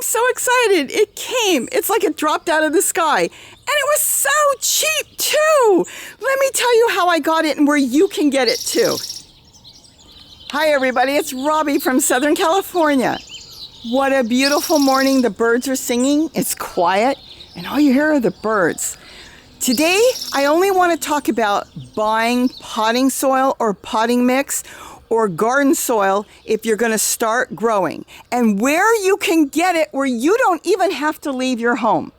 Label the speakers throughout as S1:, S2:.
S1: so excited. It came. It's like it dropped out of the sky. And it was so cheap, too. Let me tell you how I got it and where you can get it, too. Hi, everybody. It's Robbie from Southern California. What a beautiful morning. The birds are singing. It's quiet. And all you hear are the birds. Today, I only want to talk about buying potting soil or potting mix or garden soil if you're going to start growing, and where you can get it where you don't even have to leave your home.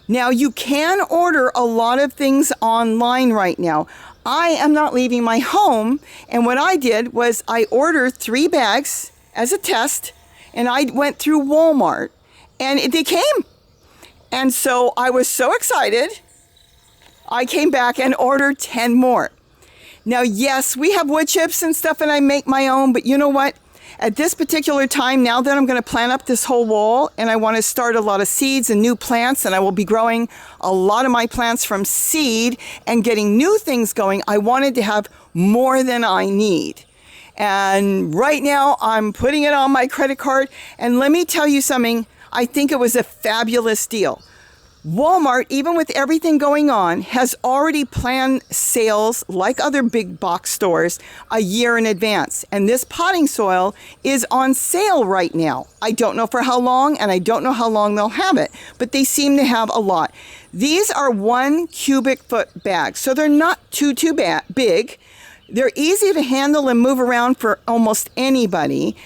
S1: Now, you can order a lot of things online right now. I am not leaving my home, and what I did was I ordered 3 bags as a test, and I went through Walmart, and they came. And so I was so excited, I came back and ordered 10 more. Now, yes, we have wood chips and stuff, and I make my own, but you know what? At this particular time, now that I'm going to plant up this whole wall, and I want to start a lot of seeds and new plants, and I will be growing a lot of my plants from seed and getting new things going, I wanted to have more than I need. And right now, I'm putting it on my credit card, and let me tell you something, I think it was a fabulous deal. Walmart, even with everything going on, has already planned sales like other big box stores a year in advance. And this potting soil is on sale right now. I don't know for how long, and I don't know how long they'll have it, but they seem to have a lot. These are 1 cubic foot bags, so they're not too big. They're easy to handle and move around for almost anybody.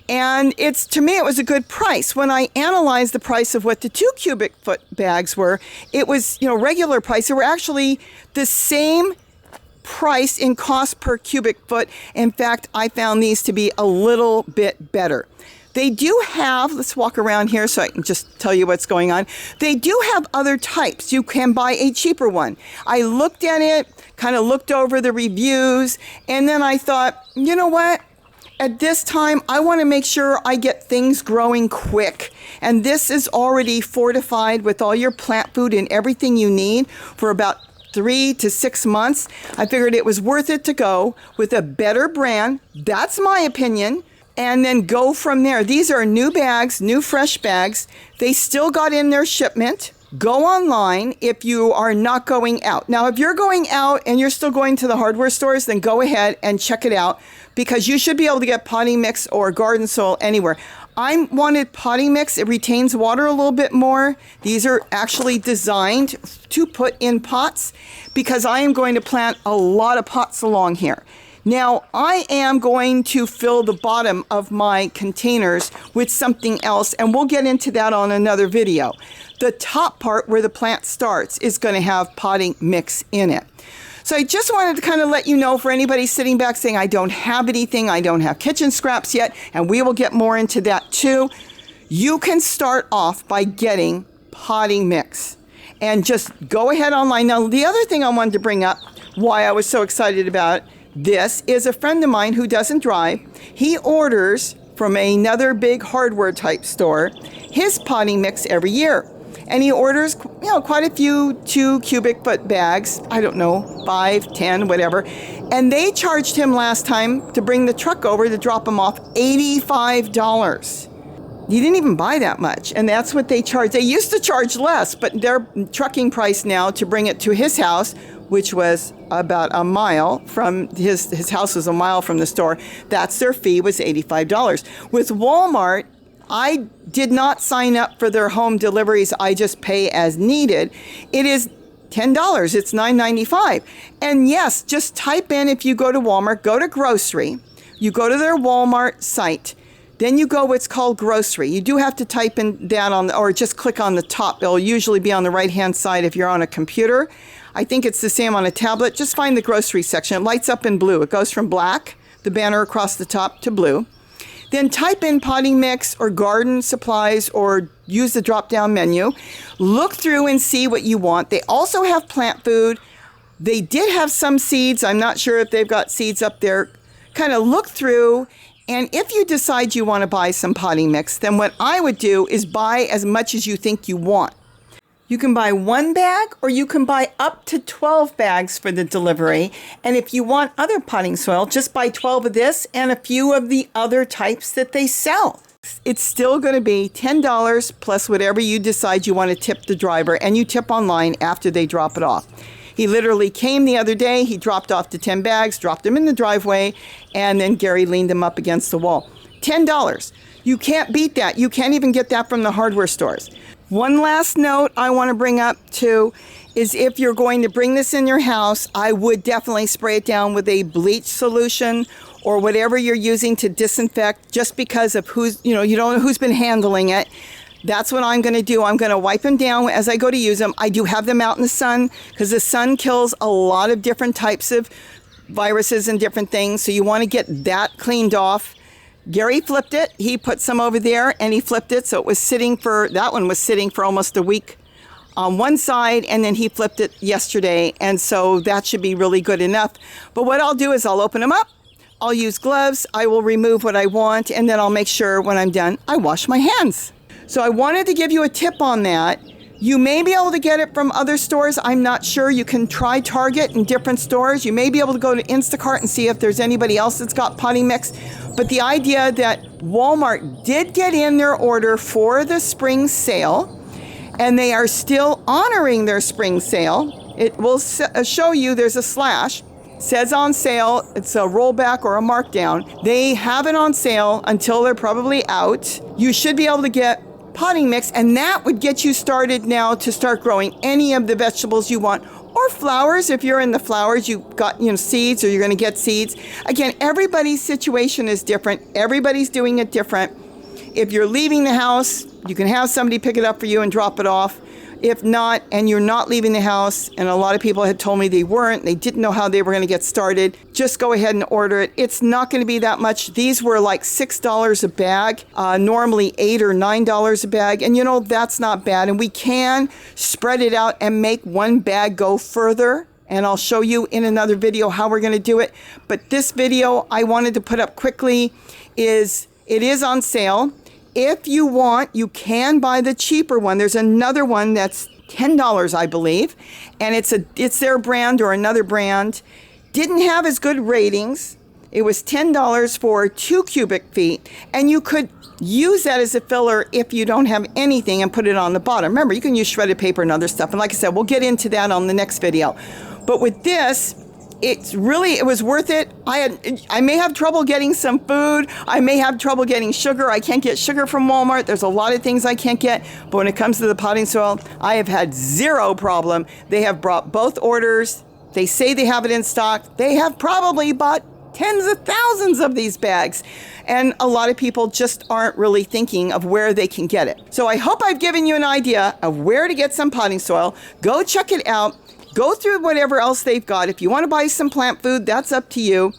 S1: And to me, it was a good price. When I analyzed the price of what the 2 cubic foot bags were, it was, regular price. They were actually the same price in cost per cubic foot. In fact, I found these to be a little bit better. They do have, let's walk around here so I can just tell you what's going on. They do have other types. You can buy a cheaper one. I looked at it, kind of looked over the reviews, and then I thought, you know what? At this time, I want to make sure I get things growing quick. And this is already fortified with all your plant food and everything you need for about 3 to 6 months. I figured it was worth it to go with a better brand. That's my opinion. And then go from there. These are new bags, new fresh bags. They still got in their shipment. Go online if you are not going out. Now, if you're going out and you're still going to the hardware stores, then go ahead and check it out, because you should be able to get potting mix or garden soil anywhere. I wanted potting mix. It retains water a little bit more. These are actually designed to put in pots because I am going to plant a lot of pots along here. Now, I am going to fill the bottom of my containers with something else, and we'll get into that on another video. The top part where the plant starts is going to have potting mix in it. So I just wanted to kind of let you know, for anybody sitting back saying, I don't have anything, I don't have kitchen scraps yet, and we will get more into that too. You can start off by getting potting mix and just go ahead online. Now, the other thing I wanted to bring up, why I was so excited about this, is a friend of mine who doesn't drive. He orders from another big hardware type store his potting mix every year. And he orders, quite a few 2 cubic foot bags, I don't know, 5, 10, whatever. And they charged him last time to bring the truck over to drop him off $85. He didn't even buy that much, and that's what they charge. They used to charge less, but their trucking price now to bring it to his house, which was about a mile from his house was a mile from the store, that's their fee, was $85. With Walmart, I did not sign up for their home deliveries. I just pay as needed. It is $10. It's $9.95. And yes, just type in, if you go to Walmart, go to grocery. You go to their Walmart site. Then you go what's called grocery. You do have to type in that or just click on the top. It'll usually be on the right-hand side if you're on a computer. I think it's the same on a tablet. Just find the grocery section. It lights up in blue. It goes from black, the banner across the top, to blue. Then type in potting mix or garden supplies or use the drop-down menu. Look through and see what you want. They also have plant food. They did have some seeds. I'm not sure if they've got seeds up there. Kind of look through, and if you decide you want to buy some potting mix, then what I would do is buy as much as you think you want. You can buy 1 bag or you can buy up to 12 bags for the delivery. And if you want other potting soil, just buy 12 of this and a few of the other types that they sell. It's still going to be $10 plus whatever you decide you want to tip the driver, and you tip online after they drop it off. He literally came the other day, he dropped off the 10 bags, dropped them in the driveway, and then Gary leaned them up against the wall. $10. You can't beat that. You can't even get that from the hardware stores. One last note I want to bring up too is if you're going to bring this in your house, I would definitely spray it down with a bleach solution or whatever you're using to disinfect, just because of you don't know who's been handling it. That's what I'm going to do. I'm going to wipe them down as I go to use them. I do have them out in the sun because the sun kills a lot of different types of viruses and different things. So you want to get that cleaned off. Gary flipped it. He put some over there and he flipped it. So that one was sitting for almost a week on one side, and then he flipped it yesterday. And so that should be really good enough. But what I'll do is I'll open them up. I'll use gloves. I will remove what I want. And then I'll make sure when I'm done, I wash my hands. So I wanted to give you a tip on that. You may be able to get it from other stores. I'm not sure. You can try Target in different stores. You may be able to go to Instacart and see if there's anybody else that's got potting mix. But the idea that Walmart did get in their order for the spring sale, and they are still honoring their spring sale. It will show you there's a slash. Says on sale. It's a rollback or a markdown. They have it on sale until they're probably out. You should be able to get potting mix, and that would get you started now to start growing any of the vegetables you want, or flowers. If you're in the flowers, you've got seeds, or you're going to get seeds. Again, everybody's situation is different. Everybody's doing it different. If you're leaving the house, you can have somebody pick it up for you and drop it off. If not, and you're not leaving the house, and a lot of people had told me they didn't know how they were going to get started, just go ahead and order it. It's not going to be that much. These were like $6 a bag, normally $8 or $9 a bag, and that's not bad. And we can spread it out and make one bag go further, and I'll show you in another video how we're going to do it. But this video I wanted to put up quickly it is on sale. If you want, you can buy the cheaper one. There's another one that's $10, I believe, and it's their brand or another brand. Didn't have as good ratings. It was $10 for 2 cubic feet, and you could use that as a filler if you don't have anything and put it on the bottom. Remember, you can use shredded paper and other stuff, and like I said, we'll get into that on the next video. But with this, it was worth it. I may have trouble getting some food. I may have trouble getting sugar. I can't get sugar from Walmart. There's a lot of things I can't get. But when it comes to the potting soil, I have had zero problem. They have brought both orders. They say they have it in stock. They have probably bought tens of thousands of these bags. And a lot of people just aren't really thinking of where they can get it. So I hope I've given you an idea of where to get some potting soil. Go check it out. Go through whatever else they've got. If you want to buy some plant food, that's up to you.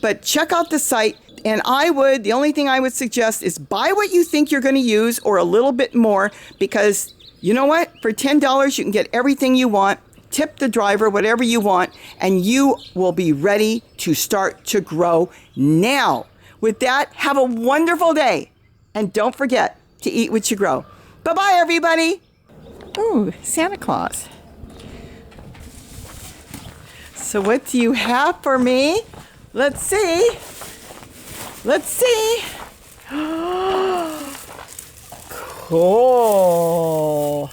S1: But check out the site. And the only thing I would suggest is buy what you think you're going to use or a little bit more, because you know what? For $10, you can get everything you want. Tip the driver, whatever you want, and you will be ready to start to grow now. With that, have a wonderful day. And don't forget to eat what you grow. Bye-bye, everybody. Ooh, Santa Claus. So what do you have for me? Let's see. Let's see. Cool.